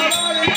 Yeah.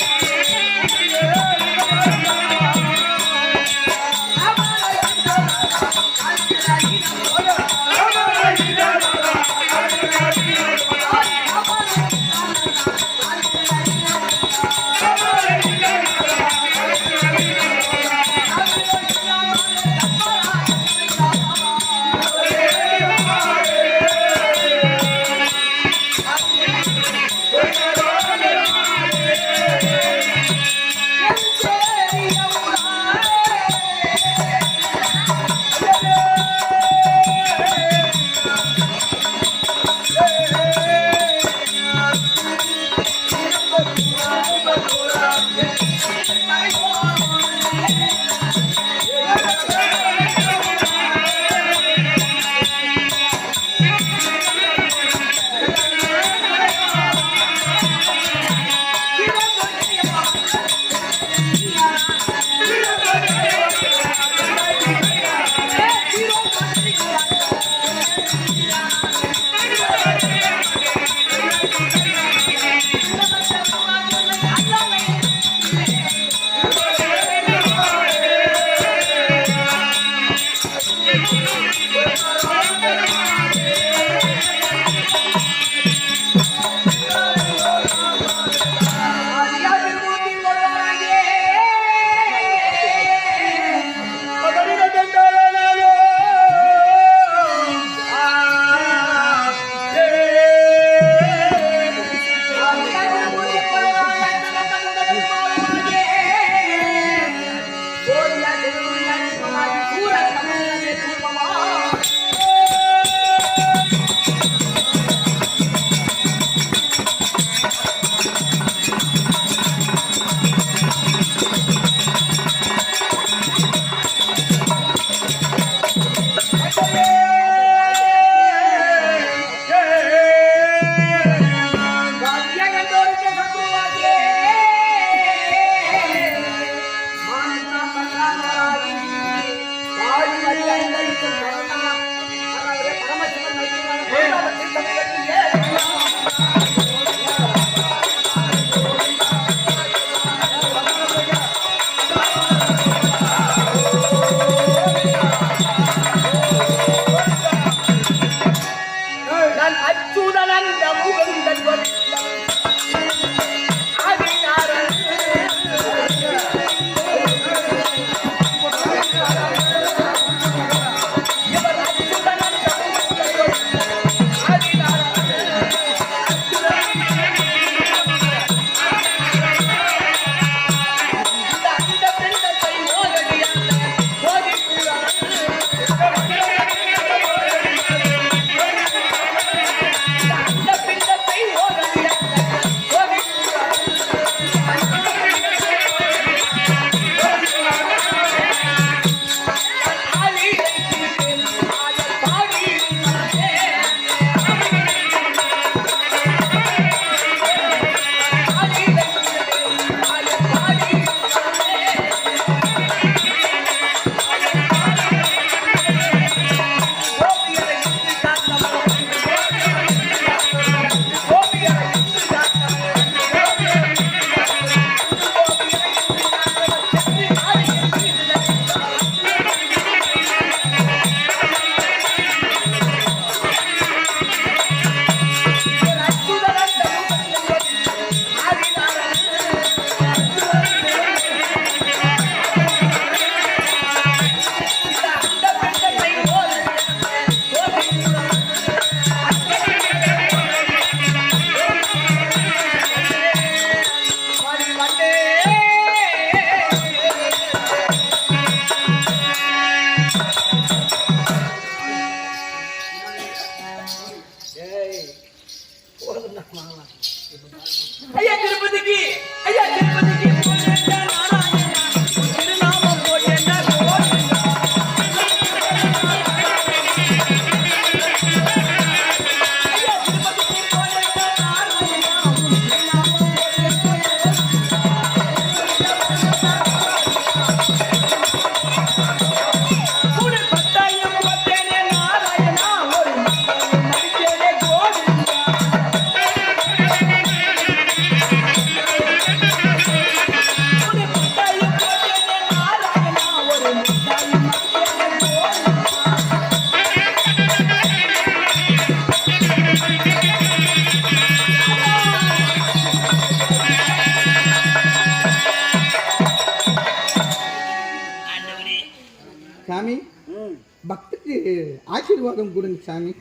அவனுக்கு ஆசீர்வாதம் கொடுங்க சாமி.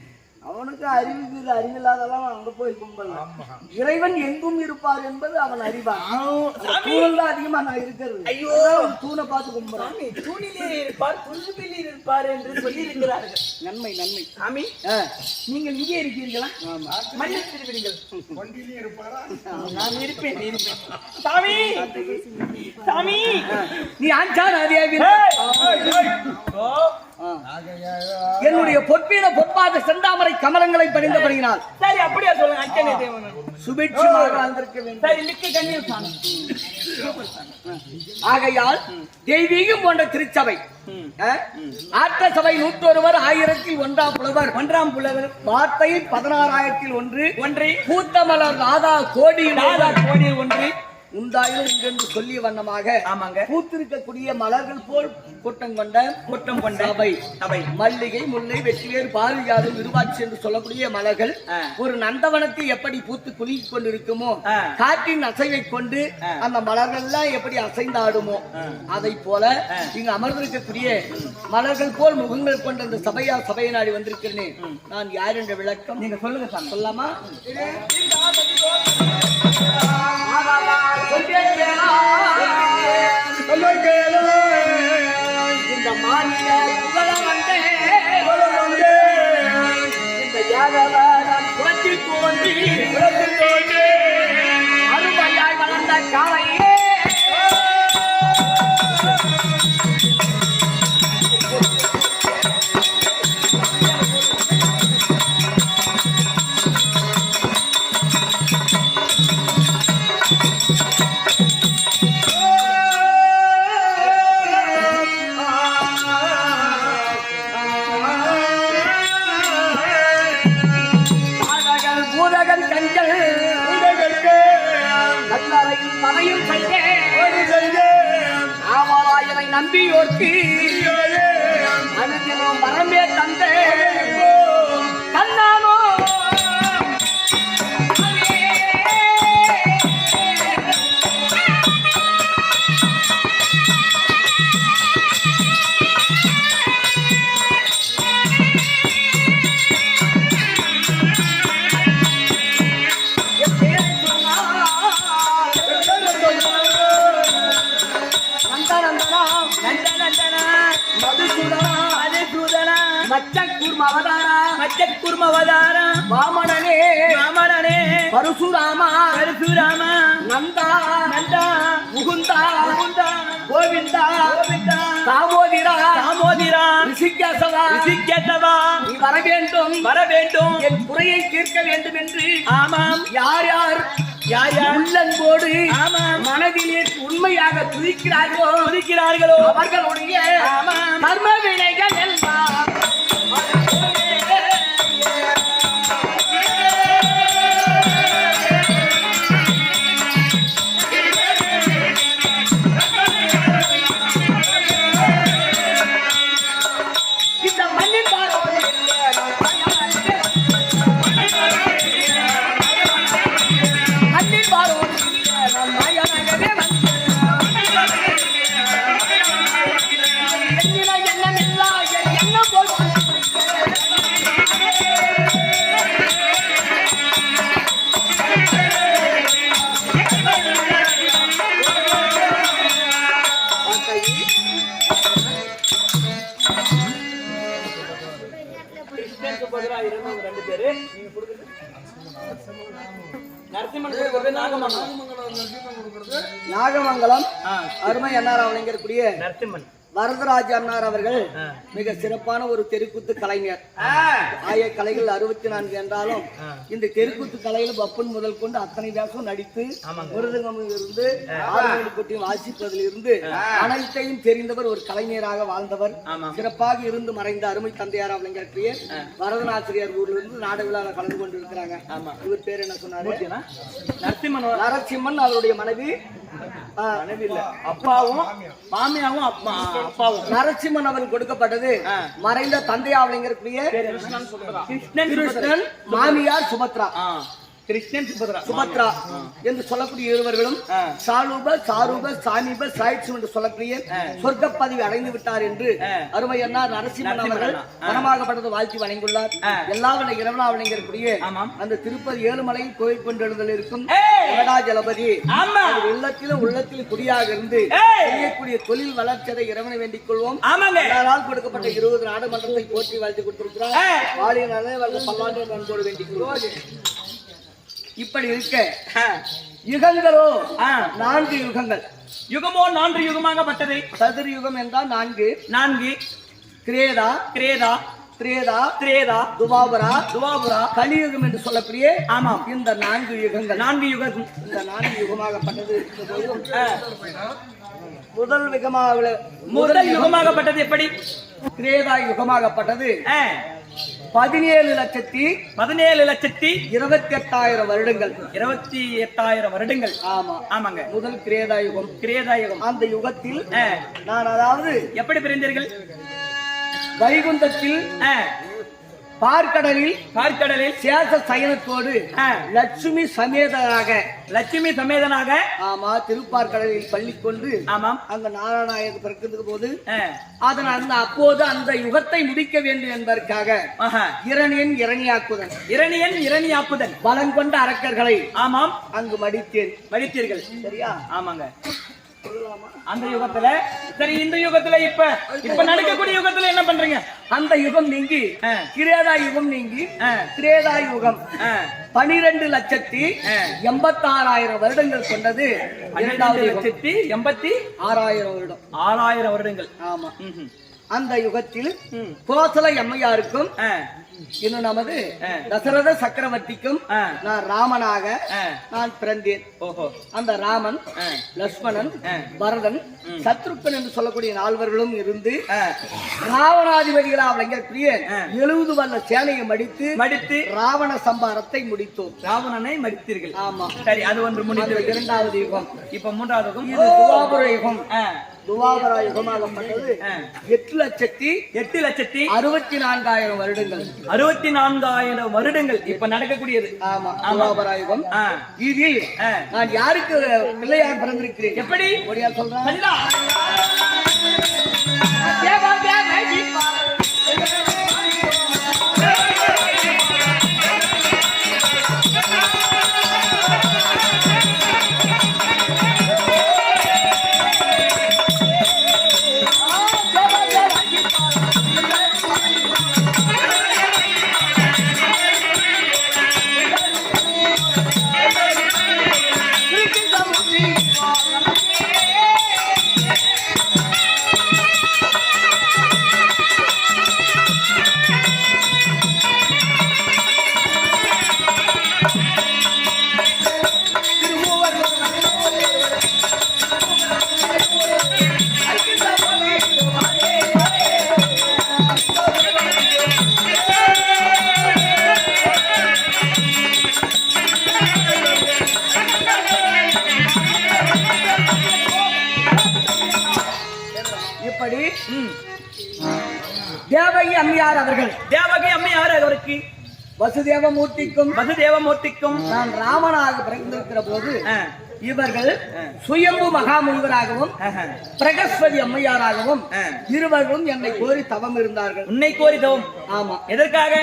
அவனுக்கு அறிவு அறிவில்லாதெல்லாம் அங்க போய் கும்பலாம். இறைவன் எங்கும் இருப்பார் என்பது அவன் அறிவான். தூணல் அதிகமா நான் இருக்கிறது. ஐயோ, தூணை பார்த்து கும்பலாம். தூணிலே இருப்பார், துரும்பிலே இருப்பார் என்று சொல்லி இருக்கிறார்கள். நன்மை நன்மை. சாமி, நீங்கள் இங்கே இருக்கிறீர்களா? மன்னித்து விடுங்கள். நான் இருப்பேன். சாமி, சாமி, நீ ஆஞ்சான் என்னுடைய பொற்பீன பொற்பாத செந்தாமரை கமலங்களை பணிந்தபடியினால் சரி, அப்படியே சொல்லுங்க. அச்சனை தேவன் சுபிட்சமாக வாழ்ந்திருக்க வேண்டும். சரி, லிக்க கண்ணியம் சாமி. ஆகையால் தெய்வீகம் போன்ற திருச்சபை ஆற்ற சபை 101 1001 புலவர் 1 புலவர் வார்த்தை 16,001 பூத்தமலர் ராதா கோடி 1 உண்டாயிரம் என்று சொல்லிய வண்ணமாக ஆமாங்க பூத்திருக்கக்கூடிய மலர்கள் போல் கூட்டம் கொண்ட அவை மல்லிகை முல்லை வெற்றிவேறு பாரிஜாதம் விருவாட்சி என்று சொல்லக்கூடிய மலர்கள் ஒரு நந்தவனத்தை எப்படி பூத்து குலுங்கி கொண்டிருக்குமோ காற்றின் அசைவை கொண்டு அந்த மலர்கள் எல்லாம் எப்படி அசைந்தாடுமோ அதை போல இங்கு அமர்ந்திருக்கக்கூடிய மலர்கள் போல் முகங்கள் கொண்ட அந்த சபையை நாடி வந்திருக்கிறேன். நான் யார் என்ற விளக்கம் நீங்க சொல்லுங்க சார். சொல்லாமா? இந்த மாநில புகழ வந்தே இந்த யாதவன் புரட்சி தோன்றி அருமையாய் வளர்ந்த காலையே நம்பியோர்க்கு அனுதினம் வரமே தந்தே கண்ணானோ மச்சக்கூர்மவதாரா வாமனனே பரசுராமா நந்தா முகுந்தா கோவிந்தா தாமோதிரா ரிஷிகேசவா நீ வர வேண்டும் என் குறையை தீர்க்க வேண்டும் என்று ஆமாம் யார் உள்ளன்போடு மனதிலே உண்மையாக துதிக்கிறார்களோ அவர்களுடைய கர்ம வினைகள் எல்லாம் நாகமங்கலம் அருமை அண்ணார் அவளைங்கக்கூடிய நரசிம்மன் வரதராஜ அண்ணார் அவர்கள் மிக சிறப்பான ஒரு தெருக்கூத்து கலைஞர். ஆய கலைகள் 64 என்றாலும் இந்த தெருக்கூத்து கலையில் பப்பன் முதல் கொண்டு அத்தனை வேஷம் நடித்து மிருதங்கம் இருந்து ஆறுமொழி வாசிப்பதில் இருந்து அனைத்தையும் தெரிந்தவர், ஒரு கலைஞராக வாழ்ந்தவர், சிறப்பாக இருந்து மறைந்த அருமை தந்தையார் அவளைங்கக்கூடிய வரதனாசிரியர் ஊர்ல இருந்து நாடக விழாவில் கலந்து கொண்டிருக்கிறாங்க. இவர் பேர் என்ன சொன்னாரு? நரசிம்மன். அவருடைய மனைவி அப்பாவும் மாமியாவும் அப்பாவும். நரசிம்மன் அவர்கள் கொடுக்கப்பட்டது மறைந்த தந்தையாவளைங்கக்கூடிய கிருஷ்ணன், மாமியார் சுபத்ரா. கிருஷ்ணன் சுபத்ரா சுபத்ரா என்று சொல்லக்கூடிய இருவர்களும் சாலூப சாரூப சாமீப சாயிட்சு என்று சொல்லக்கூடிய சொர்க்க பதவி அடைந்து விட்டார் என்று அருமை அண்ணார் நரசிம்மன் அவர்கள் மனமாகப்பட்டது வாழ்த்தி வழங்கியுள்ளார். எல்லாவனை இரவனா வழங்கக்கூடிய அந்த திருப்பதி ஏழுமலையில் கோயில் கொண்டெழுதல் இருக்கும் ஜலபதி உள்ளத்திலும் உள்ளத்திலும் குடியாக இருந்து செய்யக்கூடிய தொழில் வளர்ச்சியை இறைவனை வேண்டிக் கொள்வோம். அதனால் கொடுக்கப்பட்ட 20 நாடுமன்றத்தை போற்றி வாழ்த்து கொடுத்திருக்கிறார். பல்லாண்டு நன்கோடு வேண்டிக் கொள்வோம். இப்படி இருக்க யுகங்களோ 4 யுகங்கள். யுகமோ 4 யுகமாகப்பட்டது. சதுர் யுகம் என்றால் 4 கிரேதா கிரேதா திரேதா திரேதா துவாபரா துவாபரா கலியுகம் என்று சொல்லக்கூடிய ஆமாம் இந்த 4 யுகங்கள். 4 யுகம். இந்த 4 யுகமாகப்பட்டது முதல் யுகமாகப்பட்டது எப்படி? கிரேதா யுகமாகப்பட்டது 17,28,000 வருடங்கள். 28,000 வருடங்கள். ஆமா ஆமாங்க. முதல் கிரேதா யுகம். கிரேதா யுகம். அந்த யுகத்தில் நான் அதாவது எப்படி பிறந்தீர்கள்? வைகுந்தத்தில் பார்க்கடலில் சேஷ சயனத்தோடு லட்சுமி சமேதனாக ஆமா திருப்பார்கடலில் பள்ளி கொண்டு ஆமாம் அங்க நாராயண பிறக்கிறதுக்கு போது அதனால் அப்போது அந்த யுகத்தை முடிக்க வேண்டும் என்பதற்காக இரணியன் இரணியாக்குதன் பலம் கொண்ட அரக்கர்களை ஆமாம் அங்கு மடித்தீர்கள். சரியா? ஆமாங்க. அந்த யுகத்துல சரி. இந்த யுகத்துல இப்ப நடக்கக்கூடிய யுகத்துல என்ன பண்றீங்க? அந்த யுகம் நீங்கி கிரேதா யுகம் நீங்கி திரேதா யுகம் 12,86,000 வருடங்கள் கொண்டது. 12,86,000 வருடம். 6000 வருடங்கள். ஆமா. அந்த யுகத்தில் கோசலை அம்மையாருக்கும் இன்னும் நமது தசரத சக்கரவர்த்திக்கும் நான் ராமனாக நான் பிறந்தேன். அந்த ராமன் லட்சுமணன் பரதன் சத்ருக்கன் என்று சொல்லக்கூடிய 4 இருந்து ராவணாதிபதிகளாக விளங்கக்கூடிய 70 வல்ல சேனையை மடித்து ராவண சம்பாரத்தை முடித்தோம். ராவணனை மடித்தீர்கள். ஆமா. சரி, அது ஒன்று முடிந்தது. 2வது யுகம். இப்ப 3வது யுகம். இது துவாபர யுகம். துவாபர யுகமாகப்பட்டது 8,64,000 வருடங்கள். 64,000 வருடங்கள் இப்ப நடக்கக்கூடியது. ஆமா. துவாபர யுகம். இதில் நான் யாருக்கு பிள்ளையாக பிறந்திருக்கிறேன்? எப்படி ஒடியா சொல்றேன்? இப்படி தேவகி அம்மையார் அவருக்கு வசுதேவமூர்த்திக்கும் நான் ராமனாக பிறந்திருக்கிற போது இவர்கள் சுயம்பு மகாமுனிவராகவும் பிரகஸ்பதி அம்மையாராகவும் இருவரும் என்னை கோரி தவம் இருந்தார்கள். உன்னை கோரி தவம்? ஆமா. எதற்காக?